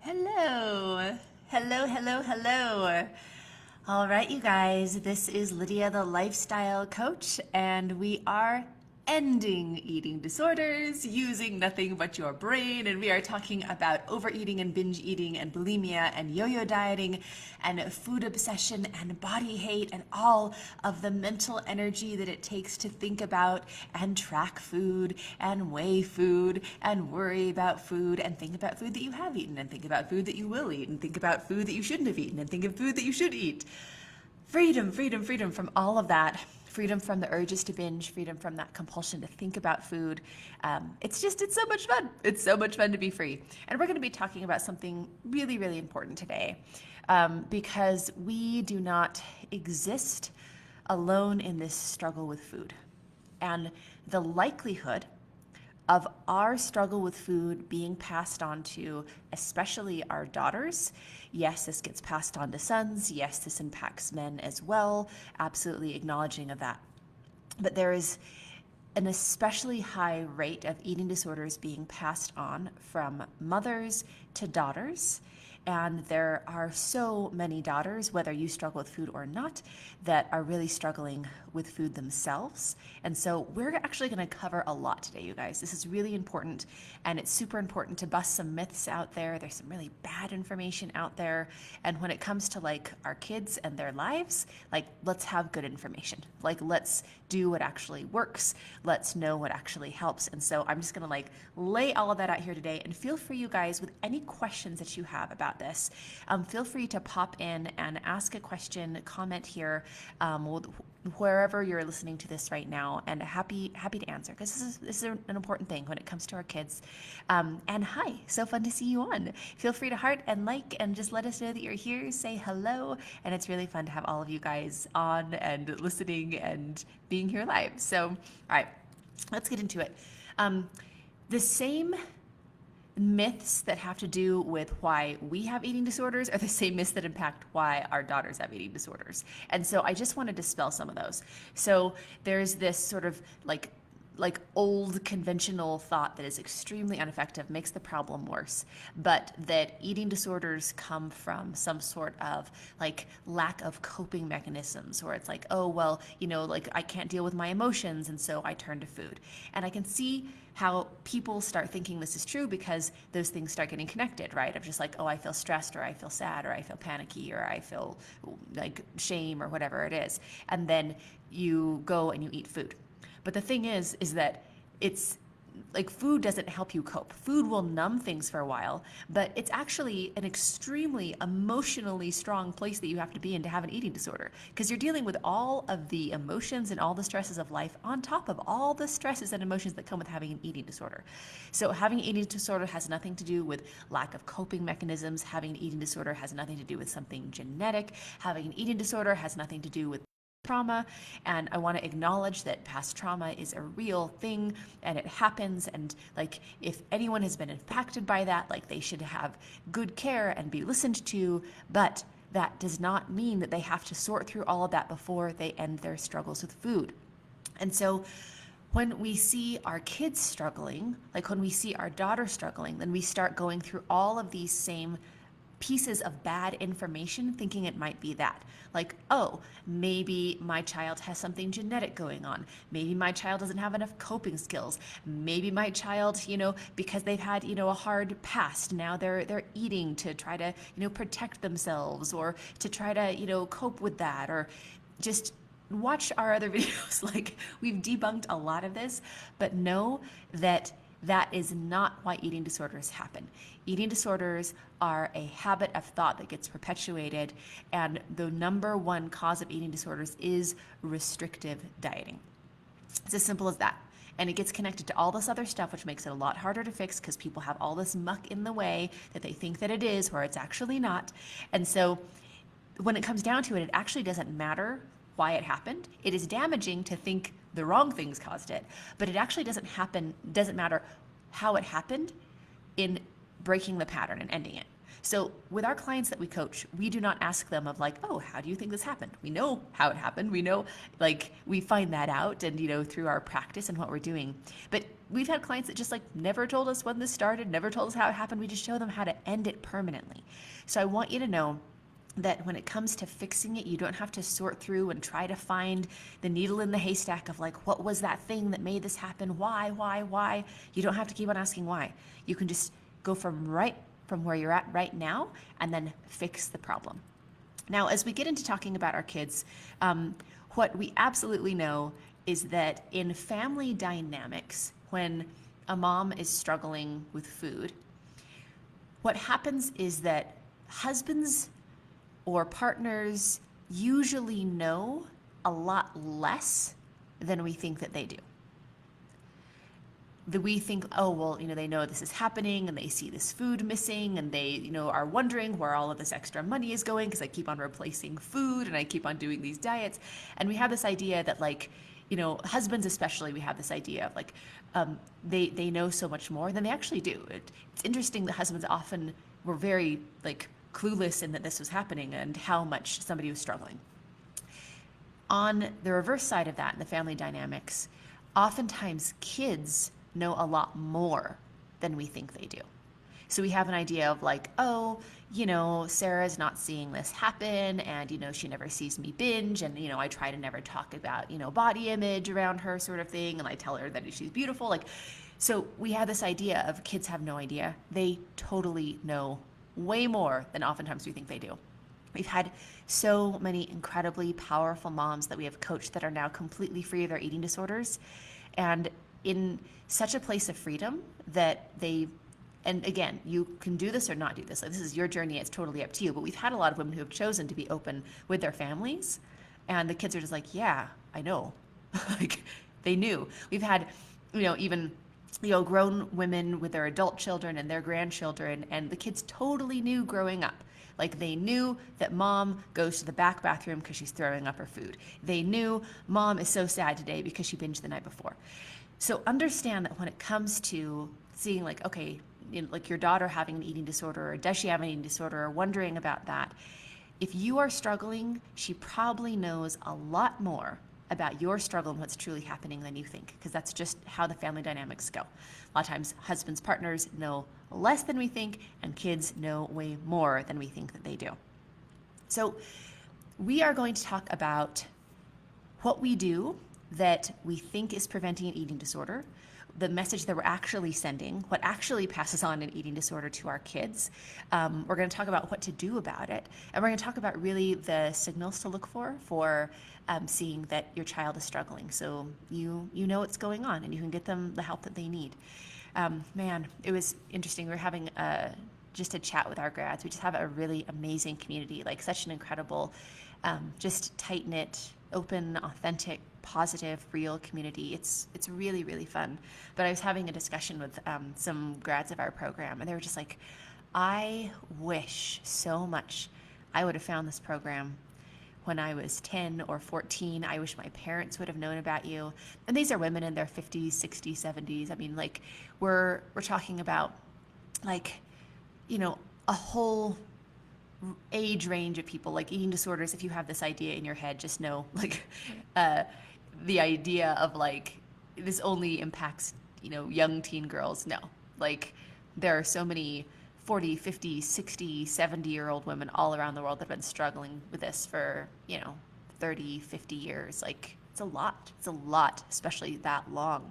Hello. Hello, hello, hello. All right, you guys, this is Lydia, the lifestyle coach, and we are ending eating disorders using nothing but your brain. And we are talking about overeating and binge eating and bulimia and yo-yo dieting and food obsession and body hate and all of the mental energy that it takes to think about and track food and weigh food and worry about food and think about food that you have eaten and think about food that you will eat and think about food that you shouldn't have eaten and think of food that you should eat. Freedom, freedom, freedom from all of that. Freedom from the urges to binge, freedom from that compulsion to think about food. It's so much fun. It's so much fun to be free. And we're going to be talking about something really, really important today because we do not exist alone in this struggle with food. And the likelihood of our struggle with food being passed on to especially our daughters. Yes, this gets passed on to sons. Yes, this impacts men as well. Absolutely acknowledging of that. But there is an especially high rate of eating disorders being passed on from mothers to daughters. And there are so many daughters, whether you struggle with food or not, that are really struggling with food themselves. And so we're actually going to cover a lot today, you guys. This is really important, and it's super important to bust some myths out there. There's some really bad information out there. And when it comes to like our kids and their lives, like let's have good information. Like let's do what actually works. Let's know what actually helps. And so I'm just going to like lay all of that out here today, and feel free, you guys, with any questions that you have about this, feel free to pop in and ask a question, comment here, wherever you're listening to this right now, and happy to answer, because this is an important thing when it comes to our kids. And hi, so fun to see you on. Feel free to heart and like and just let us know that you're here. Say hello, and it's really fun to have all of you guys on and listening and being here live. So, all right, let's get into it. The same myths that have to do with why we have eating disorders are the same myths that impact why our daughters have eating disorders. And so I just want to dispel some of those. So there's this sort of like old conventional thought that is extremely ineffective, makes the problem worse, but that eating disorders come from some sort of like lack of coping mechanisms, or it's like, oh, well, like I can't deal with my emotions, and so I turn to food. And I can see how people start thinking this is true because those things start getting connected, right? Of just like, oh, I feel stressed, or I feel sad, or I feel panicky, or I feel like shame, or whatever it is. And then you go and you eat food. But the thing is that it's like food doesn't help you cope. Food will numb things for a while, but it's actually an extremely emotionally strong place that you have to be in to have an eating disorder, because you're dealing with all of the emotions and all the stresses of life on top of all the stresses and emotions that come with having an eating disorder. So having an eating disorder has nothing to do with lack of coping mechanisms. Having an eating disorder has nothing to do with something genetic. Having an eating disorder has nothing to do with trauma. And I want to acknowledge that past trauma is a real thing, and it happens, and like if anyone has been impacted by that, like they should have good care and be listened to, but that does not mean that they have to sort through all of that before they end their struggles with food. And so when we see our kids struggling, like when we see our daughter struggling, then we start going through all of these same pieces of bad information, thinking it might be that. Like, oh, maybe my child has something genetic going on. Maybe my child doesn't have enough coping skills. Maybe my child, because they've had, a hard past, now they're eating to try to, protect themselves, or to try to, cope with that, or just watch our other videos. Like, we've debunked a lot of this, but know that that is not why eating disorders happen. Eating disorders are a habit of thought that gets perpetuated, and the number one cause of eating disorders is restrictive dieting. It's as simple as that. And it gets connected to all this other stuff, which makes it a lot harder to fix because people have all this muck in the way that they think that it is, where it's actually not. And so when it comes down to it, it actually doesn't matter why it happened. It is damaging to think the wrong things caused it, but it actually doesn't matter how it happened in breaking the pattern and ending it. So with our clients that we coach, we do not ask them of like, oh, how do you think this happened? We know how it happened. We know, like, we find that out and, through our practice and what we're doing. But we've had clients that just like never told us when this started, never told us how it happened. We just show them how to end it permanently. So I want you to know that when it comes to fixing it, you don't have to sort through and try to find the needle in the haystack of like, what was that thing that made this happen? Why? You don't have to keep on asking why. You can just go from where you're at right now and then fix the problem. Now, as we get into talking about our kids, what we absolutely know is that in family dynamics, when a mom is struggling with food, what happens is that husbands or partners usually know a lot less than we think that they do. That we think, oh, well, they know this is happening and they see this food missing and they, are wondering where all of this extra money is going because I keep on replacing food and I keep on doing these diets. And we have this idea that like, husbands especially, we have this idea of like, they know so much more than they actually do. It's interesting that husbands often were very like clueless in that this was happening and how much somebody was struggling. On the reverse side of that, in the family dynamics, oftentimes kids know a lot more than we think they do. So we have an idea of like, oh, Sarah's not seeing this happen and, she never sees me binge and, I try to never talk about, body image around her sort of thing. And I tell her that she's beautiful. Like, so we have this idea of kids have no idea. They totally know way more than oftentimes we think they do. We've had so many incredibly powerful moms that we have coached that are now completely free of their eating disorders and in such a place of freedom that and again, you can do this or not do this. Like, this is your journey. It's totally up to you. But we've had a lot of women who have chosen to be open with their families and the kids are just like, yeah, I know. Like they knew. We've had, even grown women with their adult children and their grandchildren, and the kids totally knew growing up. Like they knew that mom goes to the back bathroom because she's throwing up her food. They knew mom is so sad today because she binged the night before. So understand that when it comes to seeing like, okay, like your daughter having an eating disorder, or does she have an eating disorder, or wondering about that, if you are struggling, she probably knows a lot more about your struggle and what's truly happening than you think, because that's just how the family dynamics go. A lot of times husbands, partners know less than we think, and kids know way more than we think that they do. So we are going to talk about what we do that we think is preventing an eating disorder, the message that we're actually sending, what actually passes on an eating disorder to our kids. We're going to talk about what to do about it. And we're going to talk about really the signals to look for seeing that your child is struggling. So you know what's going on and you can get them the help that they need. Man, it was interesting. We were having just a chat with our grads. We just have a really amazing community, like such an incredible, just tight-knit, open, authentic, positive, real community. It's really, really fun. But I was having a discussion with some grads of our program, and they were just like, I wish so much I would have found this program when I was 10 or 14. I wish my parents would have known about you. And these are women in their 50s, 60s, 70s. I mean, like, we're talking about, like, a whole age range of people, like eating disorders. If you have this idea in your head, just know, like, the idea of, like, this only impacts, young teen girls. No, like, there are so many 40, 50, 60, 70-year-old women all around the world that have been struggling with this for, 30, 50 years. Like, it's a lot, especially that long.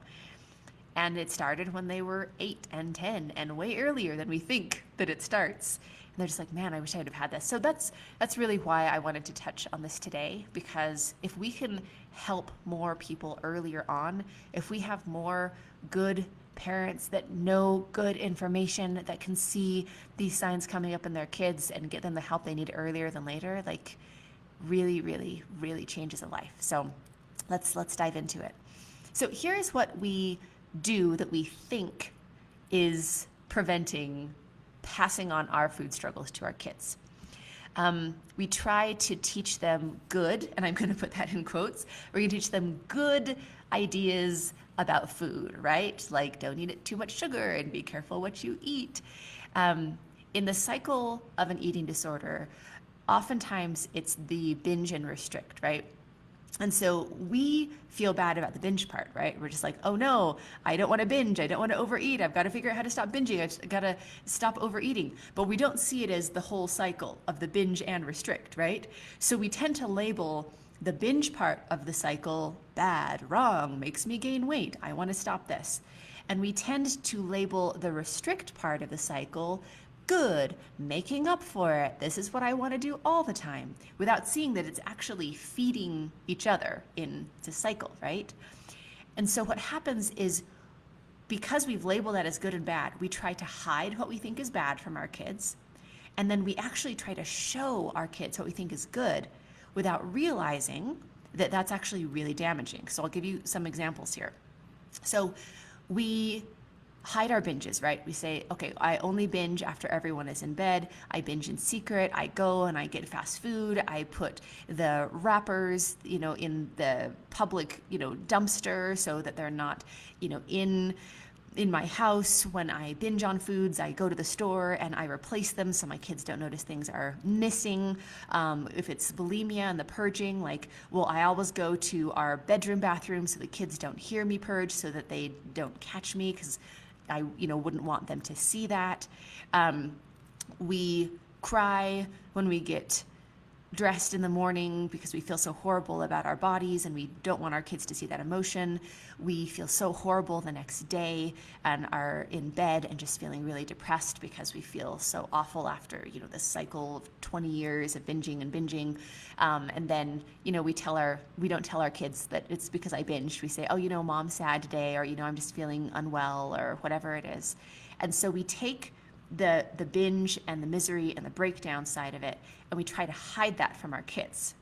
And it started when they were 8 and 10 and way earlier than we think that it starts. And they're just like, man, I wish I would have had this. So that's really why I wanted to touch on this today, because if we can help more people earlier on, if we have more good parents that know good information, that can see these signs coming up in their kids and get them the help they need earlier than later, like really, really, really changes a life. So let's dive into it. So here's what we do that we think is preventing passing on our food struggles to our kids. We try to teach them good, and I'm going to put that in quotes, we're going to teach them good ideas about food, right? Like, don't eat too much sugar and be careful what you eat. in the cycle of an eating disorder, oftentimes it's the binge and restrict, right? And so we feel bad about the binge part, right? We're just like, oh no, I don't want to binge. I don't want to overeat. I've got to figure out how to stop binging. I've got to stop overeating. But we don't see it as the whole cycle of the binge and restrict, right? So we tend to label the binge part of the cycle bad, wrong, makes me gain weight. I want to stop this. And we tend to label the restrict part of the cycle good, making up for it. This is what I want to do all the time, without seeing that it's actually feeding each other in the cycle, right? And so what happens is, because we've labeled that as good and bad, we try to hide what we think is bad from our kids. And then we actually try to show our kids what we think is good without realizing that that's actually really damaging. So I'll give you some examples here. So we hide our binges, right? We say, okay, I only binge after everyone is in bed. I binge in secret. I go and I get fast food. I put the wrappers, in the public, dumpster, so that they're not, in my house. When I binge on foods, I go to the store and I replace them so my kids don't notice things are missing. If it's bulimia and the purging, I always go to our bedroom bathroom so the kids don't hear me purge, so that they don't catch me, because I wouldn't want them to see that. We cry when we get dressed in the morning because we feel so horrible about our bodies and we don't want our kids to see that emotion. We feel so horrible the next day and are in bed and just feeling really depressed because we feel so awful after, this cycle of 20 years of binging and binging. And then, we don't tell our kids that it's because I binged. We say, oh, mom's sad today, or, I'm just feeling unwell, or whatever it is. And so we take the binge and the misery and the breakdown side of it, and we try to hide that from our kids.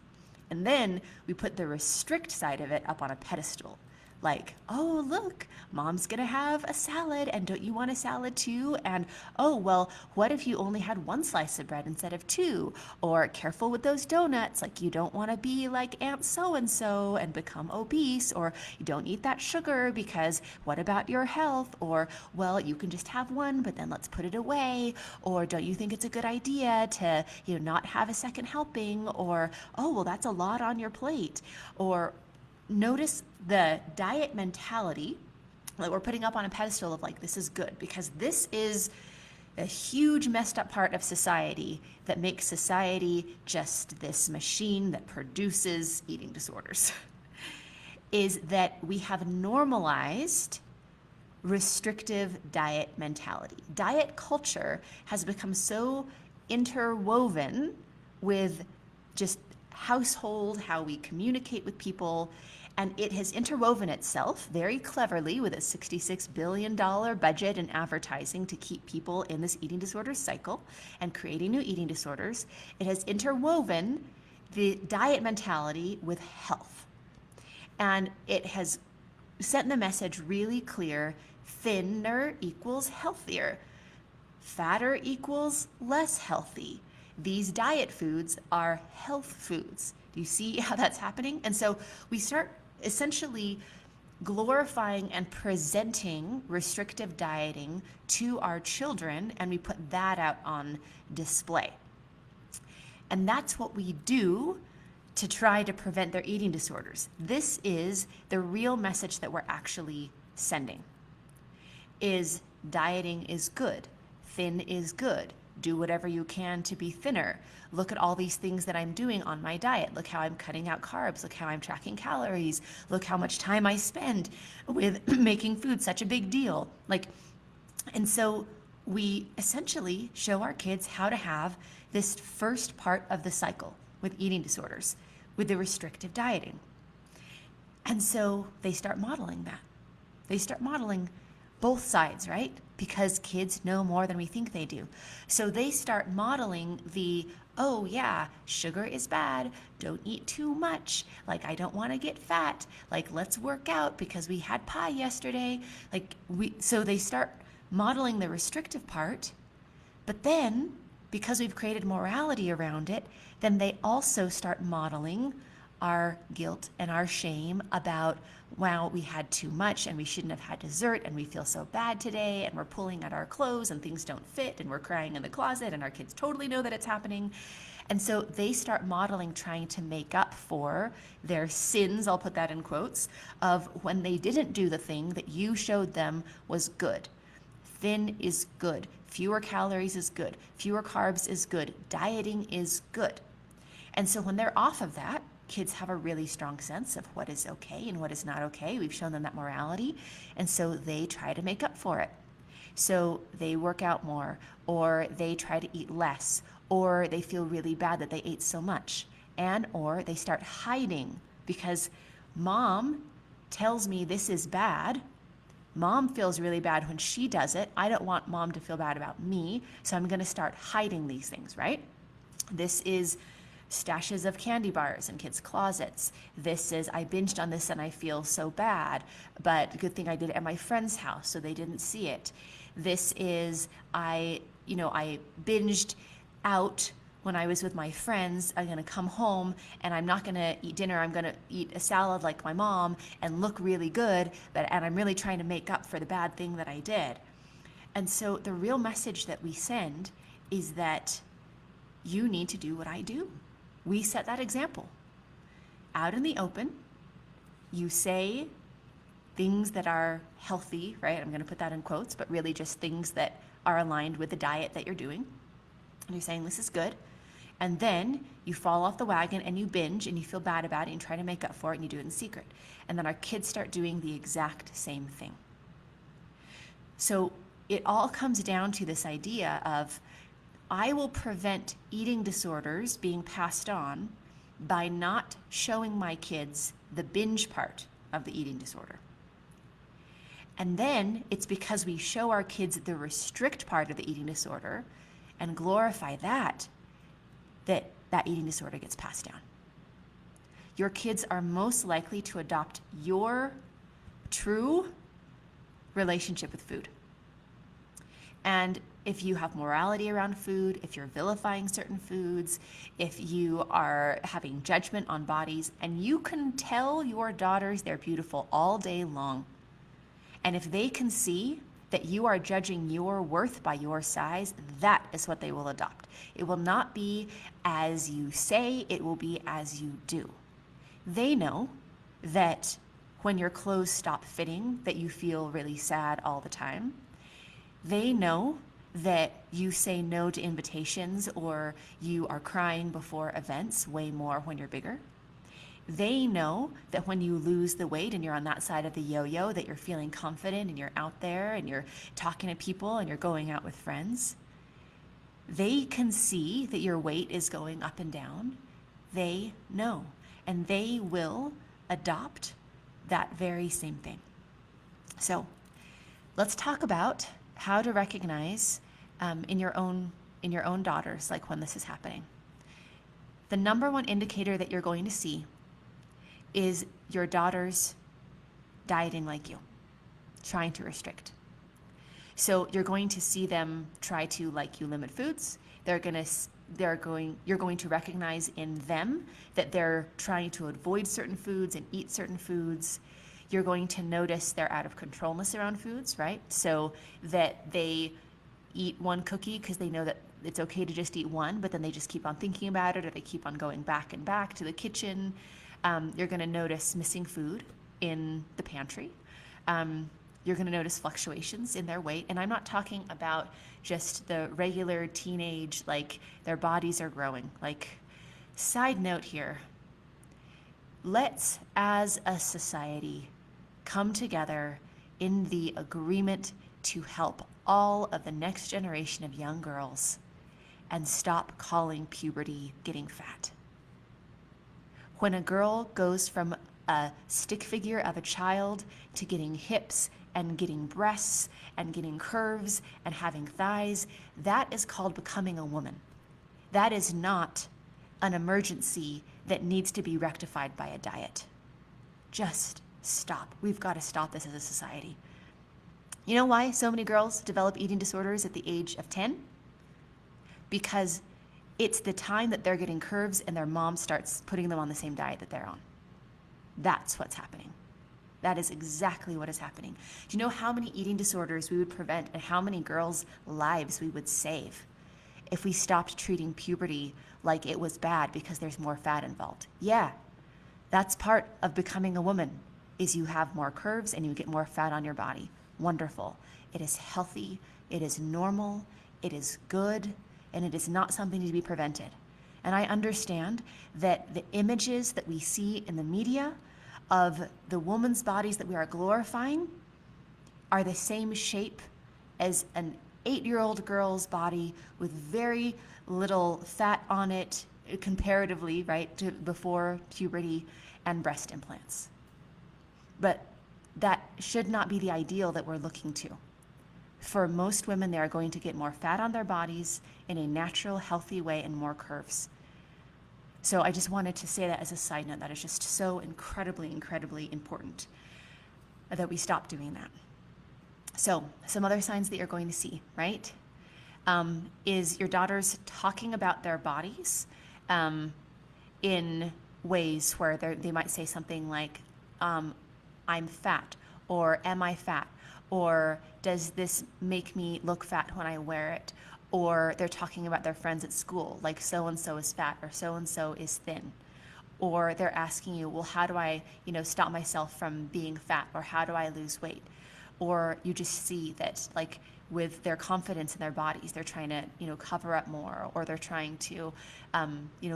And then we put the restrict side of it up on a pedestal. Like, oh, look, mom's gonna have a salad, and don't you want a salad too? And, oh, well, what if you only had one slice of bread instead of two? Or careful with those donuts, like you don't wanna be like Aunt so-and-so and become obese, or you don't eat that sugar because what about your health? Or, well, you can just have one, but then let's put it away. Or don't you think it's a good idea to, not have a second helping? Or, oh, well, that's a lot on your plate. Or, notice the diet mentality that we're putting up on a pedestal of this is good, because this is a huge messed up part of society that makes society just this machine that produces eating disorders. Is that we have normalized restrictive diet mentality. Diet culture has become so interwoven with just household, how we communicate with people, and it has interwoven itself very cleverly with a $66 billion budget in advertising to keep people in this eating disorder cycle and creating new eating disorders. It has interwoven the diet mentality with health. And it has sent the message really clear: thinner equals healthier, fatter equals less healthy. These diet foods are health foods. Do you see how that's happening? And so we start essentially glorifying and presenting restrictive dieting to our children, and we put that out on display. And that's what we do to try to prevent their eating disorders. This is the real message that we're actually sending. Is dieting is good. Thin is good. Do whatever you can to be thinner. Look at all these things that I'm doing on my diet. Look how I'm cutting out carbs. Look how I'm tracking calories. Look how much time I spend with making food such a big deal. And so we essentially show our kids how to have this first part of the cycle with eating disorders, with the restrictive dieting. And so they start modeling that. They start modeling both sides, right? Because kids know more than we think they do. So they start modeling the, oh yeah, sugar is bad, don't eat too much, I don't want to get fat, let's work out because we had pie yesterday. So they start modeling the restrictive part, but then because we've created morality around it, then they also start modeling our guilt and our shame about, wow, we had too much and we shouldn't have had dessert and we feel so bad today and we're pulling at our clothes and things don't fit and we're crying in the closet and our kids totally know that it's happening. And so they start modeling trying to make up for their sins, I'll put that in quotes, of when they didn't do the thing that you showed them was good. Thin is good. Fewer calories is good. Fewer carbs is good. Dieting is good. And so when they're off of that, kids have a really strong sense of what is okay and what is not okay. We've shown them that morality. And so they try to make up for it. So they work out more, or they try to eat less, or they feel really bad that they ate so much. And or they start hiding because mom tells me this is bad. Mom feels really bad when she does it. I don't want mom to feel bad about me, so I'm going to start hiding these things, right? This is stashes of candy bars in kids' closets. This is, I binged on this and I feel so bad, but good thing I did it at my friend's house so they didn't see it. This is, I binged out when I was with my friends. I'm gonna come home and I'm not gonna eat dinner. I'm gonna eat a salad like my mom and look really good, and I'm really trying to make up for the bad thing that I did. And so the real message that we send is that you need to do what I do. We set that example. Out in the open, you say things that are healthy, right? I'm gonna put that in quotes, but really just things that are aligned with the diet that you're doing. And you're saying, this is good. And then you fall off the wagon and you binge and you feel bad about it and try to make up for it and you do it in secret. And then our kids start doing the exact same thing. So it all comes down to this idea of, I will prevent eating disorders being passed on by not showing my kids the binge part of the eating disorder. And then it's because we show our kids the restrict part of the eating disorder and glorify that eating disorder gets passed down. Your kids are most likely to adopt your true relationship with food. And if you have morality around food, if you're vilifying certain foods, if you are having judgment on bodies, and you can tell your daughters they're beautiful all day long, and if they can see that you are judging your worth by your size, that is what they will adopt. It will not be as you say, it will be as you do. They know that when your clothes stop fitting, that you feel really sad all the time. They know that you say no to invitations or you are crying before events way more when you're bigger. They know that when you lose the weight and you're on that side of the yo-yo, that you're feeling confident and you're out there and you're talking to people and you're going out with friends. They can see that your weight is going up and down. They know, and they will adopt that very same thing. So let's talk about how to recognize in your own daughters, like when this is happening. The number one indicator that you're going to see is your daughters dieting like you, trying to restrict. So you're going to see them try to, like you, limit foods. You're going to recognize in them that they're trying to avoid certain foods and eat certain foods. You're going to notice their out of controlness around foods, right? So that they eat one cookie because they know that it's okay to just eat one, but then they just keep on thinking about it, or they keep on going back and back to the kitchen. You're going to notice missing food in the pantry. You're going to notice fluctuations in their weight. And I'm not talking about just the regular teenage, like their bodies are growing. Like, side note here, let's, as a society, come together in the agreement to help all of the next generation of young girls and stop calling puberty getting fat. When a girl goes from a stick figure of a child to getting hips and getting breasts and getting curves and having thighs, that is called becoming a woman. That is not an emergency that needs to be rectified by a diet. Just stop. We've got to stop this as a society. You know why so many girls develop eating disorders at the age of 10? Because It's the time that they're getting curves and their mom starts putting them on the same diet that they're on. That's what's happening. That is exactly what is happening. Do you know how many eating disorders we would prevent and how many girls' lives we would save if we stopped treating puberty like it was bad because there's more fat involved? Yeah, that's part of becoming a woman, is you have more curves and you get more fat on your body. Wonderful. It is healthy, it is normal, it is good, and it is not something to be prevented. And I understand that the images that we see in the media of the woman's bodies that we are glorifying are the same shape as an 8-year-old girl's body with very little fat on it comparatively, right, to before puberty and breast implants. But that should not be the ideal that we're looking to. For most women, they are going to get more fat on their bodies in a natural, healthy way and more curves. So I just wanted to say that as a side note. That is just so incredibly, incredibly important that we stop doing that. So some other signs that you're going to see, right, is your daughters talking about their bodies in ways where they might say something like, I'm fat, or am I fat, or does this make me look fat when I wear it? Or they're talking about their friends at school, like so-and-so is fat or so-and-so is thin. Or they're asking you, well, how do I, stop myself from being fat, or how do I lose weight? Or you just see that, like, with their confidence in their bodies, they're trying to, cover up more, or they're trying to,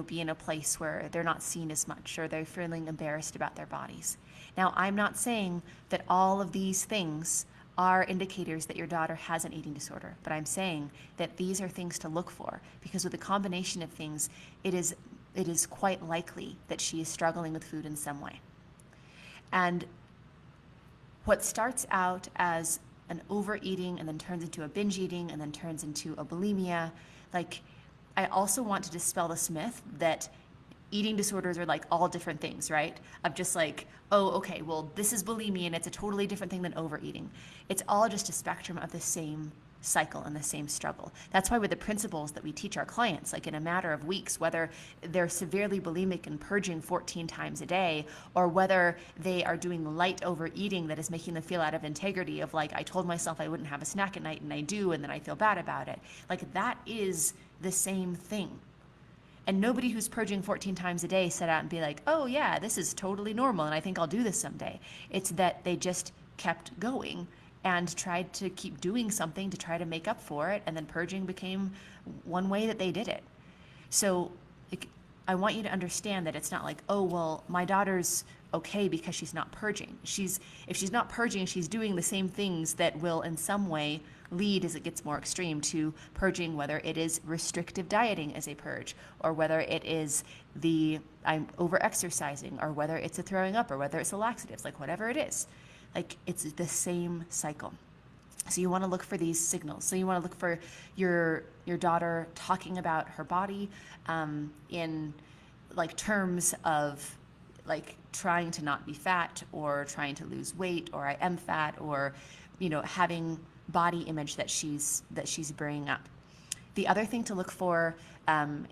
be in a place where they're not seen as much, or they're feeling embarrassed about their bodies. Now, I'm not saying that all of these things are indicators that your daughter has an eating disorder, but I'm saying that these are things to look for, because with a combination of things, it is quite likely that she is struggling with food in some way. And what starts out as an overeating and then turns into a binge eating and then turns into a bulimia, like, I also want to dispel this myth that eating disorders are like all different things, right? Of just like, oh, okay, well, this is bulimia and it's a totally different thing than overeating. It's all just a spectrum of the same cycle and the same struggle. That's why with the principles that we teach our clients, like in a matter of weeks, whether they're severely bulimic and purging 14 times a day, or whether they are doing light overeating that is making them feel out of integrity of like, I told myself I wouldn't have a snack at night and I do, and then I feel bad about it. Like, that is the same thing. And nobody who's purging 14 times a day set out and be like, oh yeah, this is totally normal and I think I'll do this someday. It's that they just kept going and tried to keep doing something to try to make up for it, and then purging became one way that they did it. So I want you to understand that it's not like, oh, well, my daughter's okay because she's not purging. If she's not purging, she's doing the same things that will in some way lead, as it gets more extreme, to purging, whether it is restrictive dieting as a purge, or whether it is I'm over-exercising, or whether it's a throwing up, or whether it's a laxatives, like whatever it is. Like, it's the same cycle. So you want to look for these signals. So you want to look for your daughter talking about her body in like terms of like trying to not be fat, or trying to lose weight, or I am fat, or having body image that she's bringing up. The other thing to look for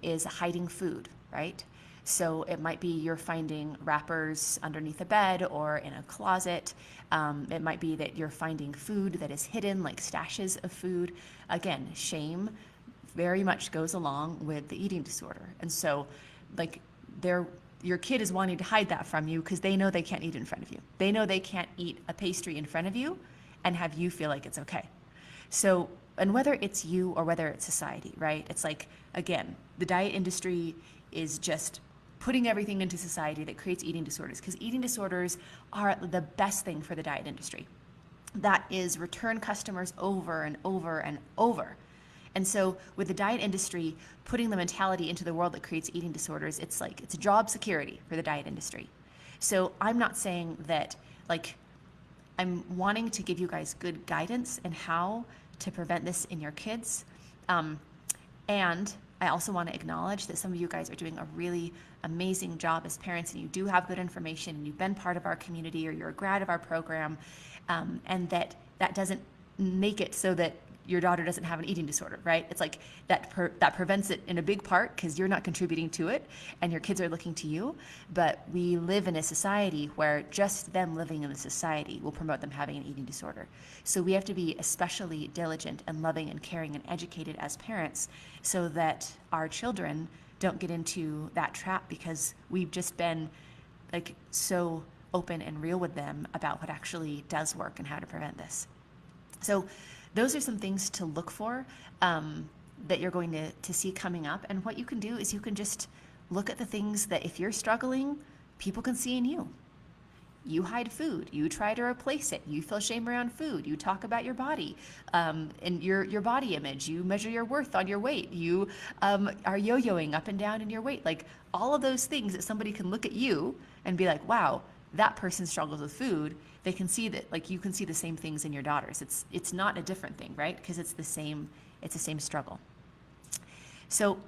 is hiding food, right? So it might be you're finding wrappers underneath a bed or in a closet. It might be that you're finding food that is hidden, like stashes of food. Again, shame very much goes along with the eating disorder. And so like your kid is wanting to hide that from you because they know they can't eat it in front of you. They know they can't eat a pastry in front of you and have you feel like it's okay. So, and whether it's you or whether it's society, right? It's like, again, the diet industry is just putting everything into society that creates eating disorders, because eating disorders are the best thing for the diet industry. That is return customers over and over and over. And so with the diet industry putting the mentality into the world that creates eating disorders, it's like, it's job security for the diet industry. So I'm not saying that, like, I'm wanting to give you guys good guidance in how to prevent this in your kids. And I also want to acknowledge that some of you guys are doing a really amazing job as parents, and you do have good information, and you've been part of our community, or you're a grad of our program, and that doesn't make it so that your daughter doesn't have an eating disorder, right? It's like that prevents it in a big part because you're not contributing to it and your kids are looking to you. But we live in a society where just them living in the society will promote them having an eating disorder. So we have to be especially diligent and loving and caring and educated as parents so that our children don't get into that trap, because we've just been like so open and real with them about what actually does work and how to prevent this. So those are some things to look for that you're going to see coming up. And what you can do is you can just look at the things that if you're struggling, people can see in you. You hide food, you try to replace it, you feel shame around food, you talk about your body and your body image, you measure your worth on your weight, you are yo-yoing up and down in your weight. Like all of those things that somebody can look at you and be like, wow, that person struggles with food. They can see that, like you can see the same things in your daughters. It's not a different thing, right? Because it's the same struggle. So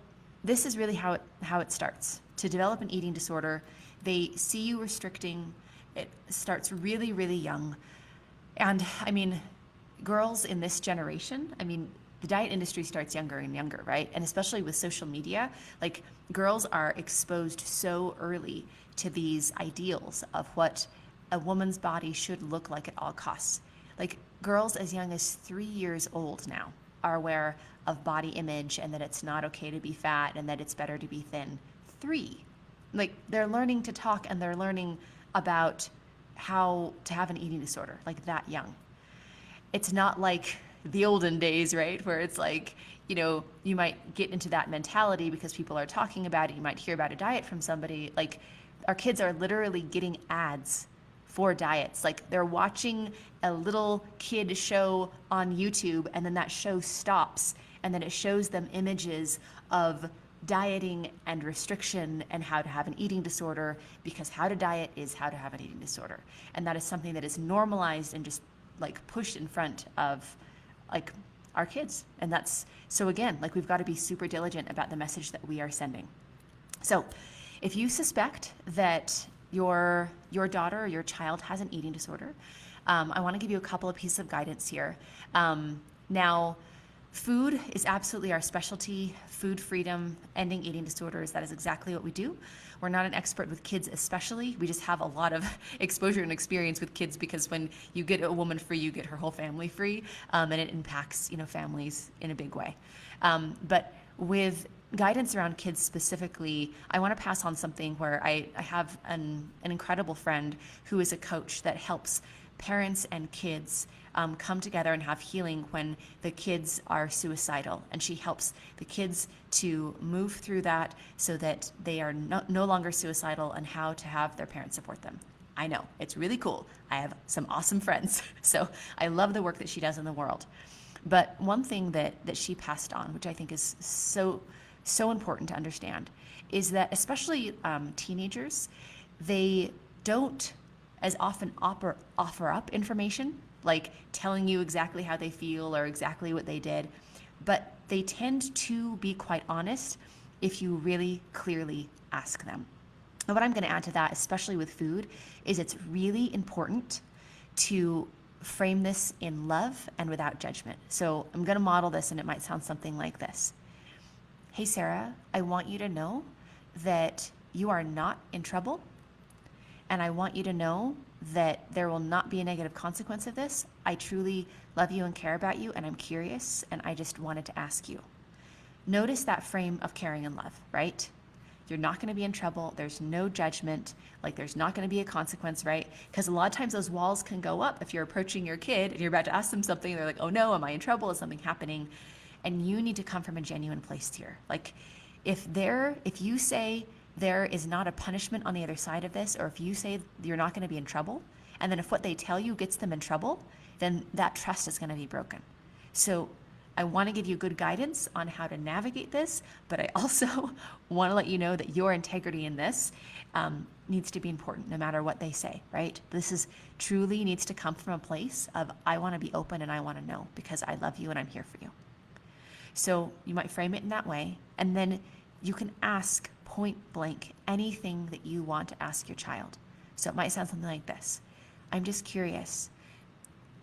this is really how it starts. To develop an eating disorder, they see you restricting. It starts really, really young. And I mean, girls in this generation, I mean, the diet industry starts younger and younger, right? And especially with social media, like girls are exposed so early to these ideals of what a woman's body should look like at all costs. Like girls as young as 3 years old now are aware of body image and that it's not okay to be fat and that it's better to be thin. 3. Like they're learning to talk and they're learning about how to have an eating disorder, like that young. It's not like the olden days, right? Where it's like, you know, you might get into that mentality because people are talking about it. You might hear about a diet from somebody. Like our kids are literally getting ads for diets. Like they're watching a little kid show on YouTube and then that show stops and then it shows them images of dieting and restriction and how to have an eating disorder, because how to diet is how to have an eating disorder. And that is something that is normalized and just like pushed in front of like our kids. And that's, so again, like we've got to be super diligent about the message that we are sending. So if you suspect that your daughter or your child has an eating disorder, I want to give you a couple of pieces of guidance here. Now, food is absolutely our specialty. Food freedom, ending eating disorders, that is exactly what we do. We're not an expert with kids especially. We just have a lot of exposure and experience with kids, because when you get a woman free, you get her whole family free, and it impacts, you know, families in a big way. But with guidance around kids specifically, I want to pass on something where I have an incredible friend who is a coach that helps parents and kids come together and have healing when the kids are suicidal. And she helps the kids to move through that so that they are no longer suicidal, and how to have their parents support them. I know, it's really cool. I have some awesome friends. So I love the work that she does in the world. But one thing that she passed on, which I think is so important to understand, is that especially teenagers, they don't as often offer up information, like telling you exactly how they feel or exactly what they did, but they tend to be quite honest if you really clearly ask them. And what I'm going to add to that, especially with food, is it's really important to frame this in love and without judgment. So I'm going to model this, and it might sound something like this. Hey, Sarah, I want you to know that you are not in trouble. And I want you to know that there will not be a negative consequence of this. I truly love you and care about you, and I'm curious, and I just wanted to ask you. Notice that frame of caring and love, right? You're not going to be in trouble. There's no judgment. Like there's not going to be a consequence, right? Because a lot of times those walls can go up if you're approaching your kid and you're about to ask them something. They're like, oh no, am I in trouble? Is something happening? And you need to come from a genuine place here. Like if you say there is not a punishment on the other side of this, or if you say you're not going to be in trouble, and then if what they tell you gets them in trouble, then that trust is going to be broken. So I want to give you good guidance on how to navigate this, but I also want to let you know that your integrity in this needs to be important no matter what they say, right? This is truly needs to come from a place of, I want to be open and I want to know because I love you and I'm here for you. So you might frame it in that way, and then you can ask point blank anything that you want to ask your child. So it might sound something like this. I'm just curious.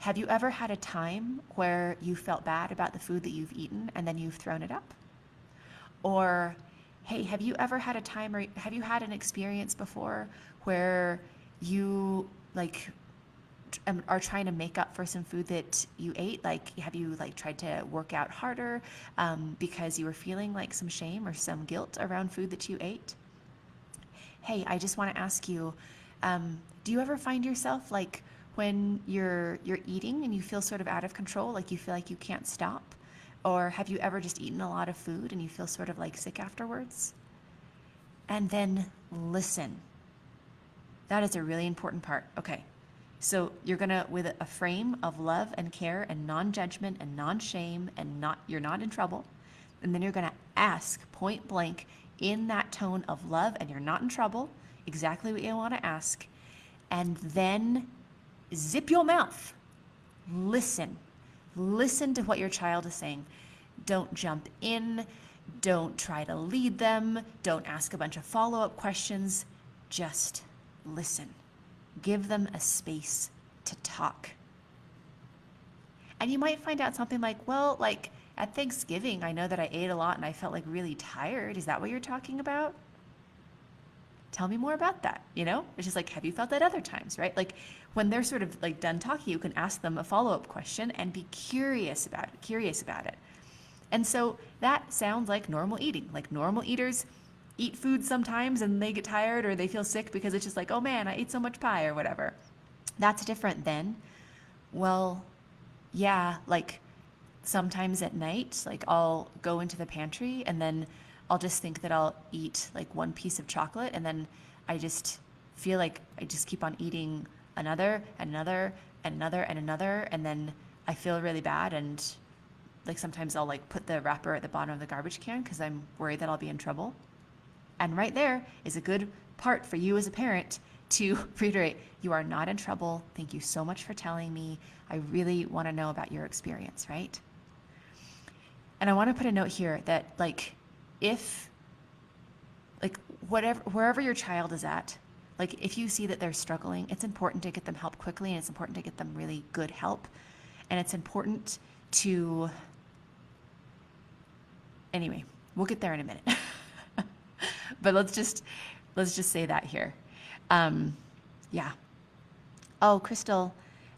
Have you ever had a time where you felt bad about the food that you've eaten and then you've thrown it up? Or, hey, have you ever had a time, or have you had an experience before where you like are trying to make up for some food that you ate? Like, have you like tried to work out harder because you were feeling like some shame or some guilt around food that you ate? Hey, I just want to ask you, do you ever find yourself like when you're eating and you feel sort of out of control, like you feel like you can't stop? Or have you ever just eaten a lot of food and you feel sort of like sick afterwards? And then listen. That is a really important part. Okay. So you're gonna, with a frame of love and care and non-judgment and non-shame and you're not in trouble. And then you're gonna ask point blank in that tone of love and you're not in trouble, exactly what you wanna ask. And then zip your mouth. Listen. Listen to what your child is saying. Don't jump in. Don't try to lead them. Don't ask a bunch of follow-up questions. Just listen. Give them a space to talk. And you might find out something like, well, like at Thanksgiving, I know that I ate a lot and I felt like really tired. Is that what you're talking about? Tell me more about that. It's just like, have you felt that other times, right? Like when they're sort of like done talking, you can ask them a follow-up question and be curious about it. And so that sounds like normal eating. Like normal eaters eat food sometimes and they get tired or they feel sick because it's just like, oh man, I ate so much pie or whatever. That's different than, well, yeah, like sometimes at night, like I'll go into the pantry and then I'll just think that I'll eat like one piece of chocolate and then I just feel like I just keep on eating another and another and another and another, and then I feel really bad, and like sometimes I'll like put the wrapper at the bottom of the garbage can because I'm worried that I'll be in trouble. And right there is a good part for you as a parent to reiterate, you are not in trouble. Thank you so much for telling me. I really want to know about your experience, right? And I want to put a note here that like if like wherever your child is at, like if you see that they're struggling, it's important to get them help quickly, and it's important to get them really good help. And it's important to, anyway, we'll get there in a minute. But let's just say that here. Yeah. Oh, Crystal,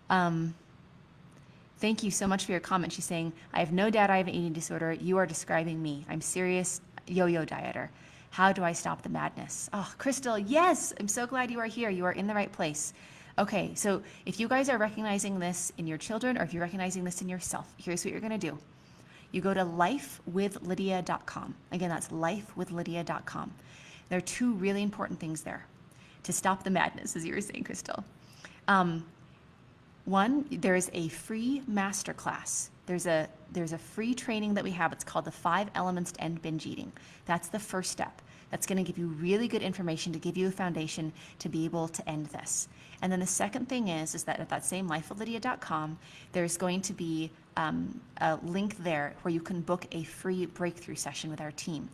thank you so much for your comment. She's saying, I have no doubt I have an eating disorder. You are describing me. I'm serious yo-yo dieter. How do I stop the madness? Oh, Crystal, yes. I'm so glad you are here. You are in the right place. Okay, so if you guys are recognizing this in your children or if you're recognizing this in yourself, here's what you're going to do. You go to lifewithlydia.com. Again, that's lifewithlydia.com. There are two really important things there to stop the madness, as you were saying, Crystal. One, there is a free masterclass. There's a free training that we have. It's called the 5 Elements to End Binge Eating. That's the first step. That's going to give you really good information to give you a foundation to be able to end this. And then the second thing is that at that same lifewithlydia.com, there's going to be a link there where you can book a free breakthrough session with our team.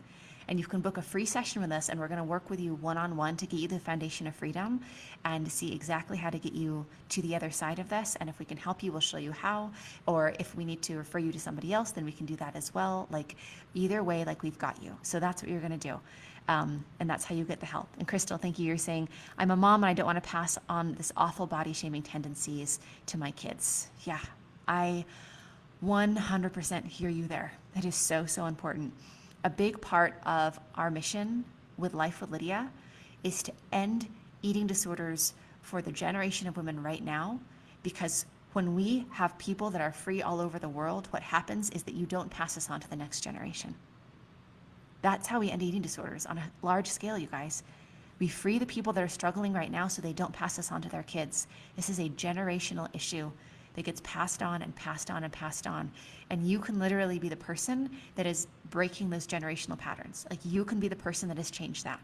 And you can book a free session with us, and we're going to work with you one-on-one to get you the foundation of freedom and see exactly how to get you to the other side of this. And if we can help you, we'll show you how. Or if we need to refer you to somebody else, then we can do that as well. Like either way, like we've got you. So that's what you're going to do. And that's how you get the help. And Crystal, thank you. You're saying, I'm a mom and I don't want to pass on this awful body shaming tendencies to my kids. Yeah, I 100% hear you there. That is so, so important. A big part of our mission with Life with Lydia is to end eating disorders for the generation of women right now, because when we have people that are free all over the world, what happens is that you don't pass this on to the next generation. That's how we end eating disorders on a large scale, you guys. We free the people that are struggling right now so they don't pass this on to their kids. This is a generational issue that gets passed on and passed on and passed on. And you can literally be the person that is breaking those generational patterns. Like you can be the person that has changed that.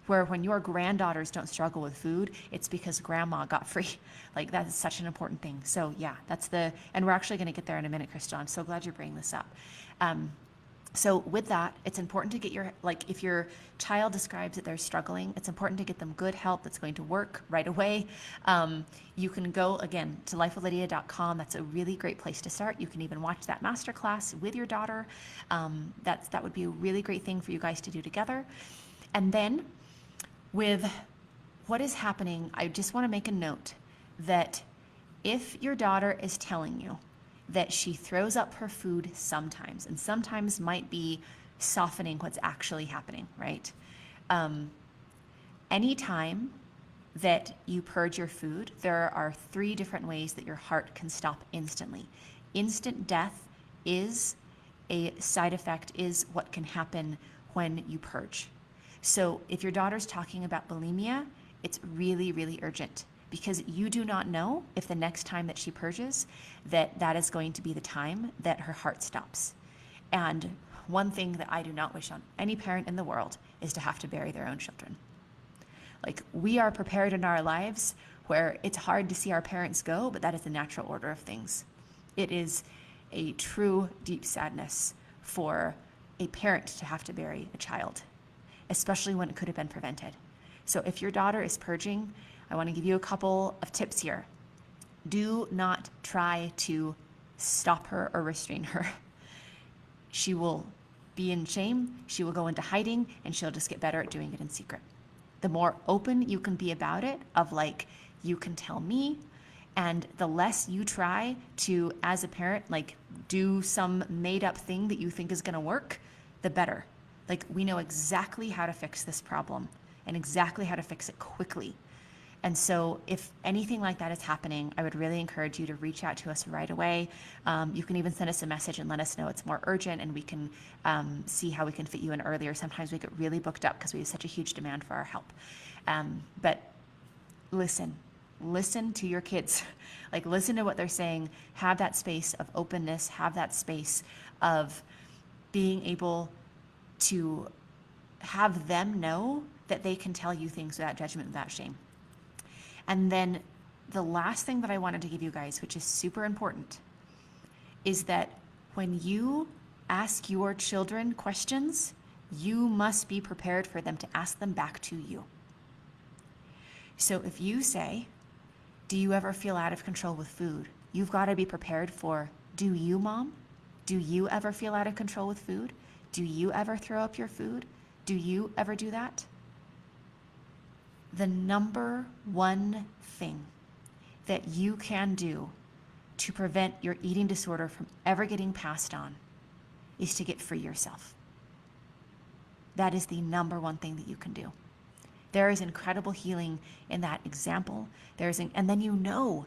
Where when your granddaughters don't struggle with food, it's because grandma got free. Like that is such an important thing. So yeah, and we're actually gonna get there in a minute, Crystal. I'm so glad you're bringing this up. So with that, it's important to get if your child describes that they're struggling, it's important to get them good help that's going to work right away. You can go, again, to lifewithlydia.com. That's a really great place to start. You can even watch that masterclass with your daughter. That would be a really great thing for you guys to do together. And then with what is happening, I just want to make a note that if your daughter is telling you that she throws up her food sometimes, and sometimes might be softening what's actually happening, right? Anytime that you purge your food, there are 3 different ways that your heart can stop instantly. Instant death is a side effect, is what can happen when you purge. So if your daughter's talking about bulimia, it's really, really urgent, because you do not know if the next time that she purges that is going to be the time that her heart stops. And one thing that I do not wish on any parent in the world is to have to bury their own children. Like, we are prepared in our lives where it's hard to see our parents go, but that is the natural order of things. It is a true deep sadness for a parent to have to bury a child, especially when it could have been prevented. So if your daughter is purging, I want to give you a couple of tips here. Do not try to stop her or restrain her. She will be in shame, she will go into hiding, and she'll just get better at doing it in secret. The more open you can be about it, of like, you can tell me, and the less you try to, as a parent, like do some made up thing that you think is going to work, the better. Like, we know exactly how to fix this problem and exactly how to fix it quickly. And so if anything like that is happening, I would really encourage you to reach out to us right away. You can even send us a message and let us know it's more urgent, and we can see how we can fit you in earlier. Sometimes we get really booked up because we have such a huge demand for our help. But listen to your kids. Like, listen to what they're saying. Have that space of openness, have that space of being able to have them know that they can tell you things without judgment, without shame. And then the last thing that I wanted to give you guys, which is super important, is that when you ask your children questions, you must be prepared for them to ask them back to you. So if you say, do you ever feel out of control with food? You've got to be prepared for, do you, Mom? Do you ever feel out of control with food? Do you ever throw up your food? Do you ever do that? The number one thing that you can do to prevent your eating disorder from ever getting passed on is to get free yourself. That is the number one thing that you can do. There is incredible healing in that example. And then you know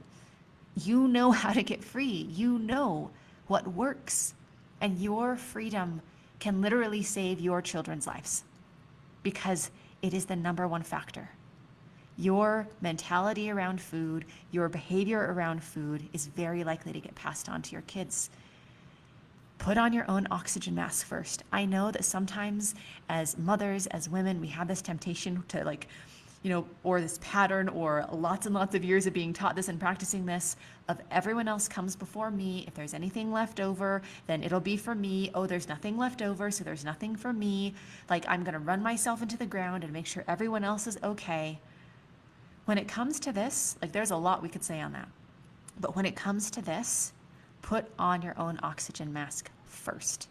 how to get free. You know what works, and your freedom can literally save your children's lives, because it is the number one factor. Your mentality around food, your behavior around food is very likely to get passed on to your kids. Put on your own oxygen mask first. I know that sometimes as mothers, as women, we have this temptation to or this pattern, or lots and lots of years of being taught this and practicing this, of everyone else comes before me. If there's anything left over, then it'll be for me. Oh, there's nothing left over, so there's nothing for me. Like, I'm gonna run myself into the ground and make sure everyone else is okay. When it comes to this, there's a lot we could say on that. But when it comes to this, put on your own oxygen mask first.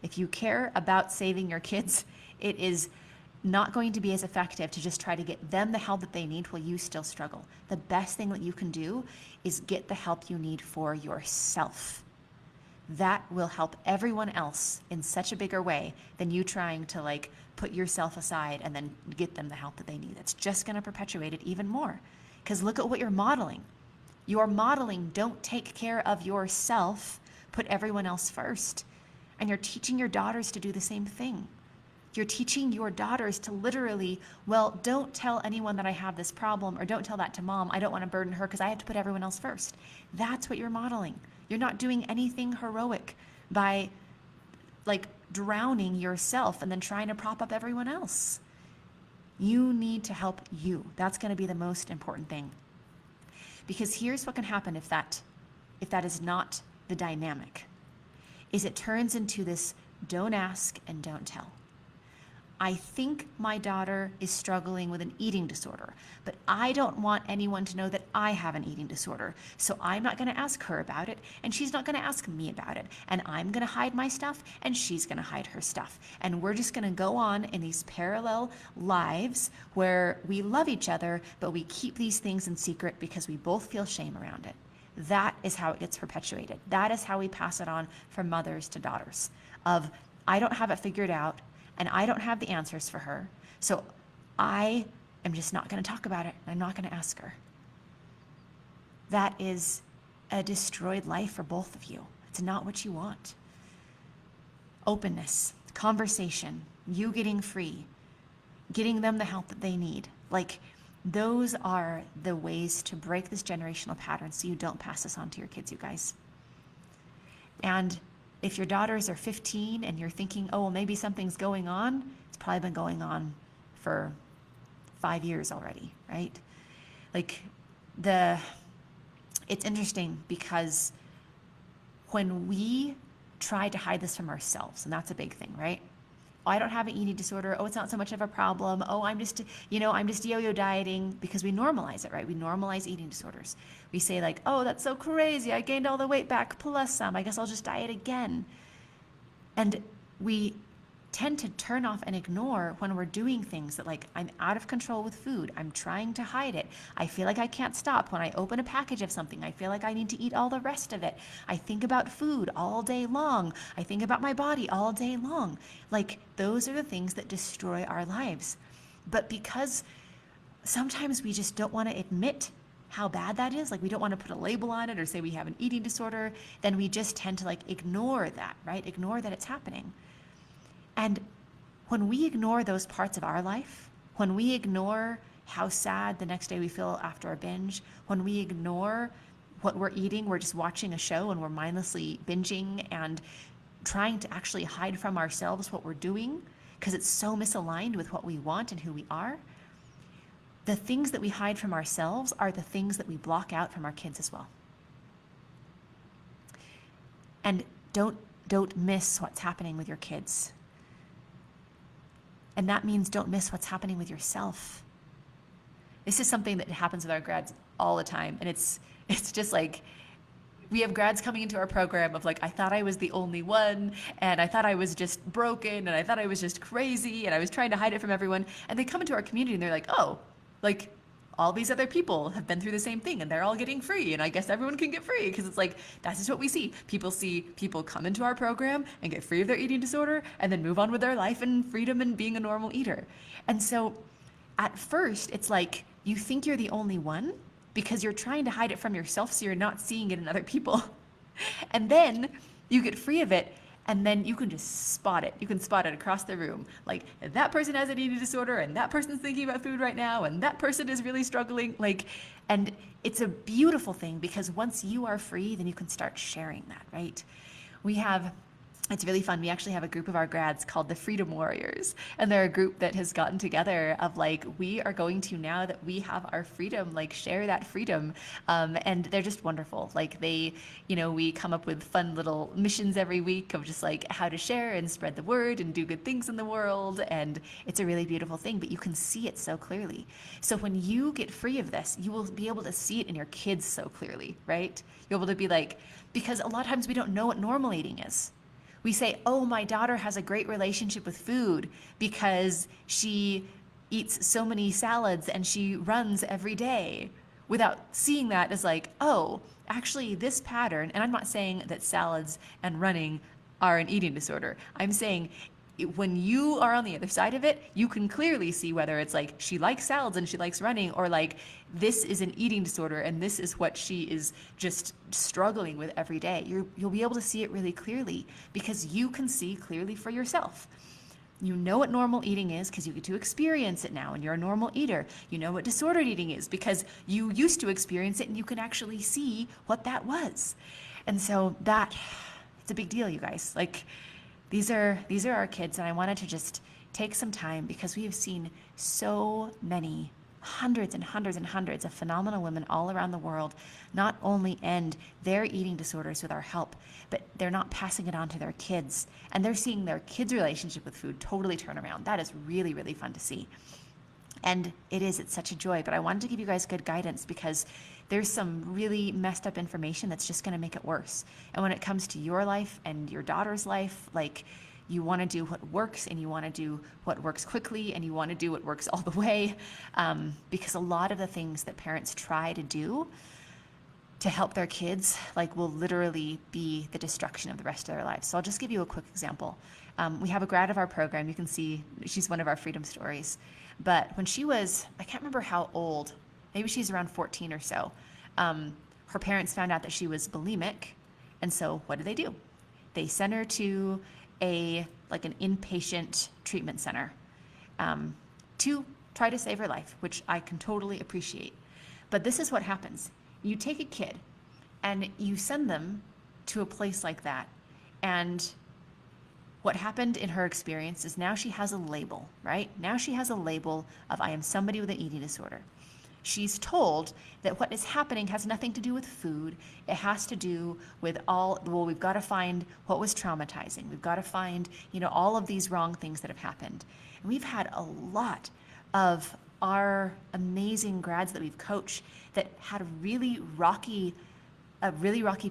If you care about saving your kids, it is not going to be as effective to just try to get them the help that they need while you still struggle. The best thing that you can do is get the help you need for yourself. That will help everyone else in such a bigger way than you trying to put yourself aside and then get them the help that they need. It's just going to perpetuate it even more. Because look at what you're modeling. You're modeling, don't take care of yourself, put everyone else first. And you're teaching your daughters to do the same thing. You're teaching your daughters to literally, well, don't tell anyone that I have this problem, or don't tell that to Mom. I don't want to burden her because I have to put everyone else first. That's what you're modeling. You're not doing anything heroic by drowning yourself and then trying to prop up everyone else. You need to help you. That's going to be the most important thing. Because here's what can happen if that is not the dynamic, is it turns into this don't ask and don't tell. I think my daughter is struggling with an eating disorder, but I don't want anyone to know that I have an eating disorder. So I'm not going to ask her about it, and she's not going to ask me about it. And I'm going to hide my stuff, and she's going to hide her stuff. And we're just going to go on in these parallel lives where we love each other, but we keep these things in secret because we both feel shame around it. That is how it gets perpetuated. That is how we pass it on from mothers to daughters of, I don't have it figured out, and I don't have the answers for her, so I am just not going to talk about it. I'm not going to ask her. That is a destroyed life for both of you. It's not what you want. Openness, conversation, you getting free, getting them the help that they need. Like, those are the ways to break this generational pattern so you don't pass this on to your kids, you guys. And if your daughters are 15 and you're thinking, oh, well, maybe something's going on, it's probably been going on for 5 years already, right? Like, it's interesting because when we try to hide this from ourselves, and that's a big thing, right? Oh, I don't have an eating disorder. Oh, it's not so much of a problem. Oh, I'm just yo-yo dieting, because we normalize it, right? We normalize eating disorders. We say like, oh, that's so crazy. I gained all the weight back plus some. I guess I'll just diet again. And we tend to turn off and ignore when we're doing things that, like, I'm out of control with food. I'm trying to hide it. I feel like I can't stop. When I open a package of something, I feel like I need to eat all the rest of it. I think about food all day long. I think about my body all day long. Like, those are the things that destroy our lives. But because sometimes we just don't want to admit how bad that is, like we don't want to put a label on it or say we have an eating disorder, then we just tend to like ignore that, right? Ignore that it's happening. And when we ignore those parts of our life, when we ignore how sad the next day we feel after a binge, when we ignore what we're eating, we're just watching a show and we're mindlessly binging and trying to actually hide from ourselves what we're doing because it's so misaligned with what we want and who we are. The things that we hide from ourselves are the things that we block out from our kids as well. And don't miss what's happening with your kids. And that means don't miss what's happening with yourself. This is something that happens with our grads all the time. And it's just like, we have grads coming into our program of like, I thought I was the only one, and I thought I was just broken, and I thought I was just crazy, and I was trying to hide it from everyone. And they come into our community and they're like, oh, like all these other people have been through the same thing and they're all getting free, and I guess everyone can get free, because it's like, that's just what we see. People see people come into our program and get free of their eating disorder and then move on with their life and freedom and being a normal eater. And so at first it's like, you think you're the only one because you're trying to hide it from yourself, so you're not seeing it in other people. And then you get free of it, and then you can just spot it. You can spot it across the room. Like, that person has an eating disorder, and that person's thinking about food right now, and that person is really struggling. Like, and it's a beautiful thing, because once you are free, then you can start sharing that, right? It's really fun. We actually have a group of our grads called the Freedom Warriors, and they're a group that has gotten together of like, we are going to, now that we have our freedom, like share that freedom. And they're just wonderful. Like they, we come up with fun little missions every week of just like how to share and spread the word and do good things in the world. And it's a really beautiful thing, but you can see it so clearly. So when you get free of this, you will be able to see it in your kids so clearly, right? You're able to be like, because a lot of times we don't know what normal eating is. We say, oh, my daughter has a great relationship with food because she eats so many salads and she runs every day, without seeing that as like, oh, actually this pattern, and I'm not saying that salads and running are an eating disorder. I'm saying when you are on the other side of it, you can clearly see whether it's like she likes salads and she likes running, or like this is an eating disorder and this is what she is just struggling with every day. You'll be able to see it really clearly because you can see clearly for yourself. You know what normal eating is because you get to experience it now and you're a normal eater. You know what disordered eating is because you used to experience it and you can actually see what that was. And so it's a big deal, you guys. Like, these are our kids, and I wanted to just take some time because we have seen so many hundreds and hundreds and hundreds of phenomenal women all around the world not only end their eating disorders with our help, but they're not passing it on to their kids. And they're seeing their kids' relationship with food totally turn around. That is really, really fun to see. And it's such a joy. But I wanted to give you guys good guidance because there's some really messed up information that's just going to make it worse. And when it comes to your life and your daughter's life, like, you want to do what works, and you want to do what works quickly, and you want to do what works all the way. Because a lot of the things that parents try to do to help their kids, like, will literally be the destruction of the rest of their lives. So I'll just give you a quick example. We have a grad of our program. You can see she's one of our freedom stories. But when she was, I can't remember how old, maybe she's around 14 or so, her parents found out that she was bulimic. And so what do? They sent her to an inpatient treatment center to try to save her life, which I can totally appreciate. But this is what happens. You take a kid and you send them to a place like that. And what happened in her experience is now she has a label, right? Now she has a label of, I am somebody with an eating disorder. She's told that what is happening has nothing to do with food. It has to do with we've got to find what was traumatizing. We've got to find, all of these wrong things that have happened. And we've had a lot of our amazing grads that we've coached that had a really rocky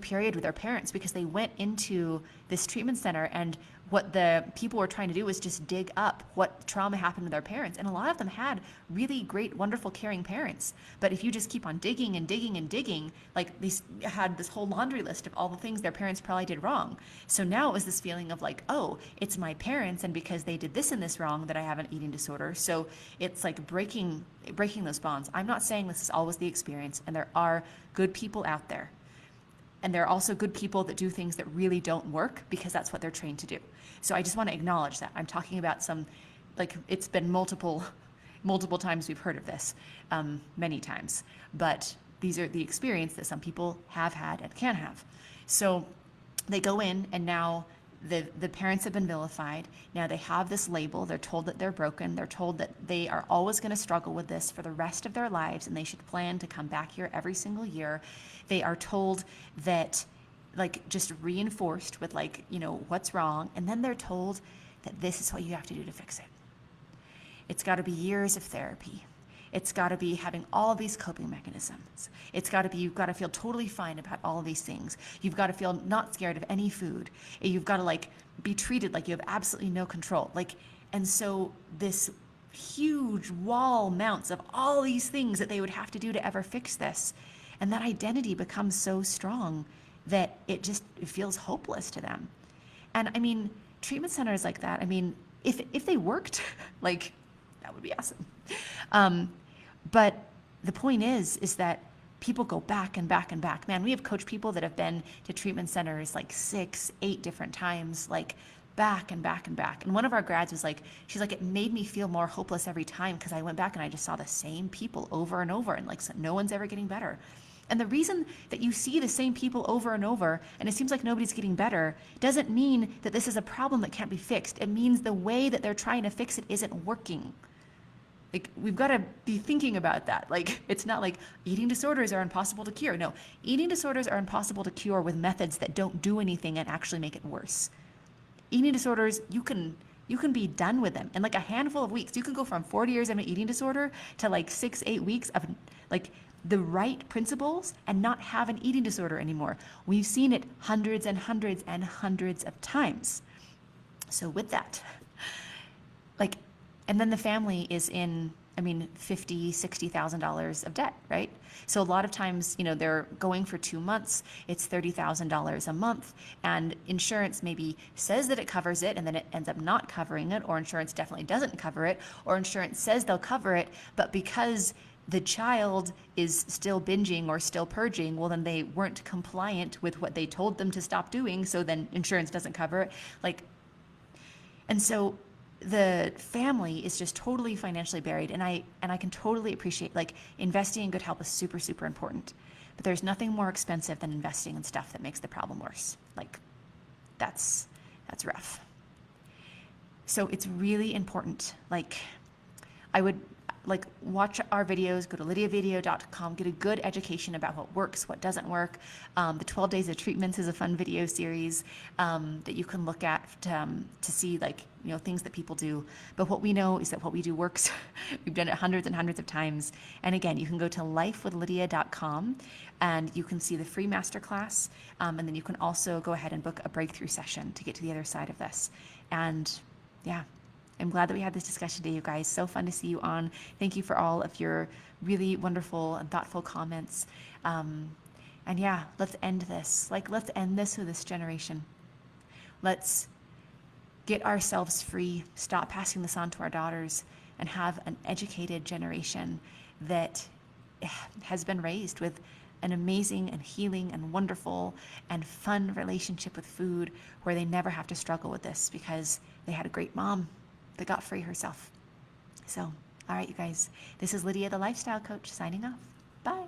period with their parents because they went into this treatment center, and what the people were trying to do was just dig up what trauma happened to their parents. And a lot of them had really great, wonderful, caring parents. But if you just keep on digging and digging and digging, like, these had this whole laundry list of all the things their parents probably did wrong. So now it was this feeling of like, oh, it's my parents, and because they did this and this wrong that I have an eating disorder. So it's like breaking those bonds. I'm not saying this is always the experience, and there are good people out there. And there are also good people that do things that really don't work because that's what they're trained to do. So I just want to acknowledge that. I'm talking about some, it's been multiple times we've heard of this, many times. But these are the experience that some people have had and can have. So they go in, and now the parents have been vilified. Now they have this label. They're told that they're broken. They're told that they are always going to struggle with this for the rest of their lives, and they should plan to come back here every single year. They are told that, just reinforced with, what's wrong. And then they're told that this is what you have to do to fix it. It's got to be years of therapy. It's got to be having all of these coping mechanisms. It's got to be, you've got to feel totally fine about all of these things. You've got to feel not scared of any food. You've got to be treated like you have absolutely no control. And so this huge wall mounts of all these things that they would have to do to ever fix this. And that identity becomes so strong that it feels hopeless to them. And I mean, treatment centers like that, I mean, if they worked, that would be awesome. But the point is that people go back and back and back. Man, we have coached people that have been to treatment centers 6, 8 different times, back and back and back. And one of our grads was she's like, it made me feel more hopeless every time because I went back and I just saw the same people over and over, and no one's ever getting better. And the reason that you see the same people over and over, and it seems like nobody's getting better, doesn't mean that this is a problem that can't be fixed. It means the way that they're trying to fix it isn't working. We've got to be thinking about that. It's not like eating disorders are impossible to cure. No, eating disorders are impossible to cure with methods that don't do anything and actually make it worse. Eating disorders, you can be done with them in a handful of weeks. You can go from 40 years of an eating disorder to 6, 8 weeks of the right principles and not have an eating disorder anymore. We've seen it hundreds and hundreds and hundreds of times. So with that, and then the family is in, $50,000, $60,000 of debt, right? So a lot of times, they're going for 2 months, it's $30,000 a month, and insurance maybe says that it covers it, and then it ends up not covering it, or insurance definitely doesn't cover it, or insurance says they'll cover it, but because the child is still binging or still purging, well, then they weren't compliant with what they told them to stop doing, so then insurance doesn't cover it. And so the family is just totally financially buried, and I can totally appreciate investing in good health is super, super important, but there's nothing more expensive than investing in stuff that makes the problem worse. That's rough. So it's really important. like watch our videos, go to lydiavideo.com, get a good education about what works, what doesn't work. The 12 Days of Treatments is a fun video series that you can look at to see, like, you know, things that people do. But what we know is that what we do works. We've done it hundreds and hundreds of times. And again, you can go to lifewithlydia.com and you can see the free masterclass. And then you can also go ahead and book a breakthrough session to get to the other side of this. And yeah, I'm glad that we had this discussion today, you guys. So fun to see you on. Thank you for all of your really wonderful and thoughtful comments. And yeah, let's end this. Like, let's end this with this generation. Let's get ourselves free, stop passing this on to our daughters, and have an educated generation that has been raised with an amazing and healing and wonderful and fun relationship with food, where they never have to struggle with this because they had a great mom that got free herself. So, all right, you guys, this is Lydia, the Lifestyle Coach, signing off. Bye.